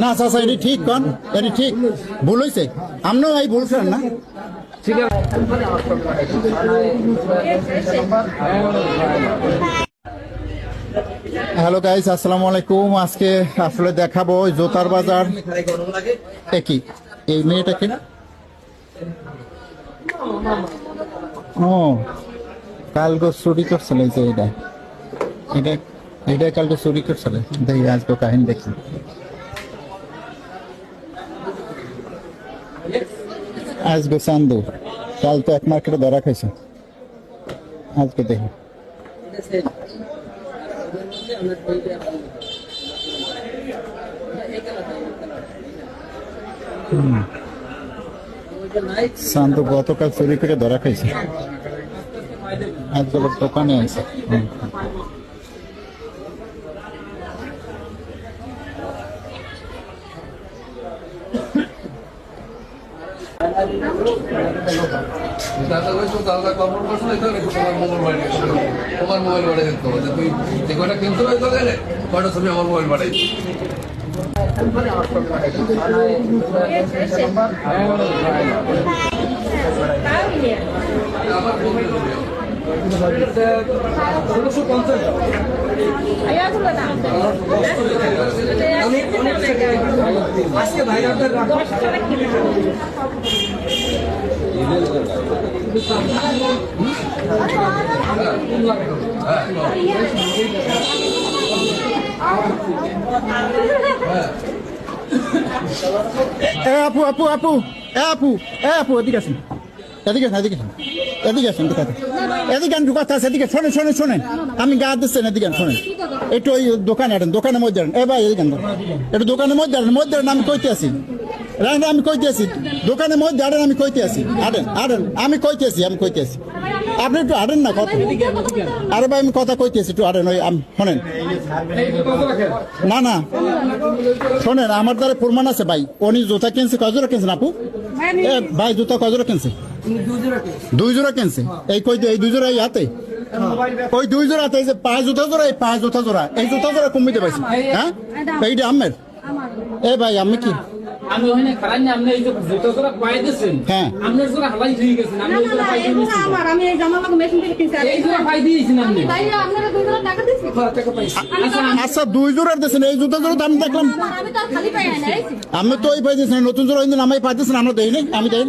না চাচা এটি ঠিক কন, এটি ঠিক ভুল হয়েছে, আপনিও এই বলছিলেন না। ঠিক আছে হ্যালো গাইস, আসসালামু আলাইকুম। আজকে আসলে দেখাবো জোতার বাজার। একই এই মেয়েটাকে, ও কালকে চুরি করছিল, এই যে এটা এটা এটা কালকে চুরি করছিল। দেখি আজকে কাহিনী দেখি। আজকে চান্দু, কাল তো এক মার্কেটে ধরা খাইছে। আজকে দেখি শান্ত গতকাল চুরি করে ধরা খাইছে, আজকে দোকানে আছে। তোমার মোবাইল বাড়াই দিতে হবে, তুই যে কটা কিনতে হবে কটা ছবি আমার মোবাইল বাড়াই। আজকে ভাই আপু আপু আপু আপু আপু এদিকে আসেন, এদিকে এদিকে এদিকে আসেন, এদিকে কথা আছে, এদিকে শোনেন শোনেন শোনেন, আমি গা দিচ্ছেন, এদিকে শোনেন একটু। ওই দোকানে আটেন, দোকানের মধ্যে আটেন। এ ভাই এদিকে একটু দোকানের মধ্যে আটেন, মধ্যে আমি কইতে আছি, আমি কইতে আছি দোকানের মধ্যে আটেন, আমি কইতে আছি। আটেন আটেন, আমি কইতে আছি, আমি কইতে আছি, আপনি একটু আটেন না কথা। আরে ভাই আমি কথা কইতে আছি, একটু আটেন। ওই শোনেন, না না শোনেন, আমার দ্বারা প্রমাণ আছে ভাই। উনি জুতা কিনছে, কয় জোড়া কিনছেন আপু? এ ভাই জুতা কয় জোড়া কিনছে? 2 জোড়া কিনছে। এই কই এই 2 জোড়া এই হাতে, ওই 2 জোড়া হাতে, এই যে 5 জুতা জোড়া, এই 5 জুতা জোড়া, এই জুতা জোড়া কমিতে পাইছি। হ্যাঁ এইটা আমের। এ ভাই আমি কি আমি ওখানে খারাপ না, আপনি এই যে জুতো জোড়া পাই দিয়েছেন, হ্যাঁ আপনার জোড়া হালাই হয়ে গেছেন, আপনি এই জোড়া পাই দিয়েছেন। আমার আমি এই জামা লাগা মেশিন থেকে কিনছি, এই জোড়া পাই দিয়েছেন আপনি। ভাই আপনারা 2 জোড়া টাকা দিয়েছেন, টাকা পাইছি। আচ্ছা 2 জোড়া দিয়েছেন, এই জুতা জোড়া তো আমি দেখলাম। আমি তো খালি পাই না, আমি তো ওই পাই দিয়েছেন, নতুন জোড়া কিন্তু আমি পাই দিয়েছেন, আমরা দেই নাই, আমি দেই।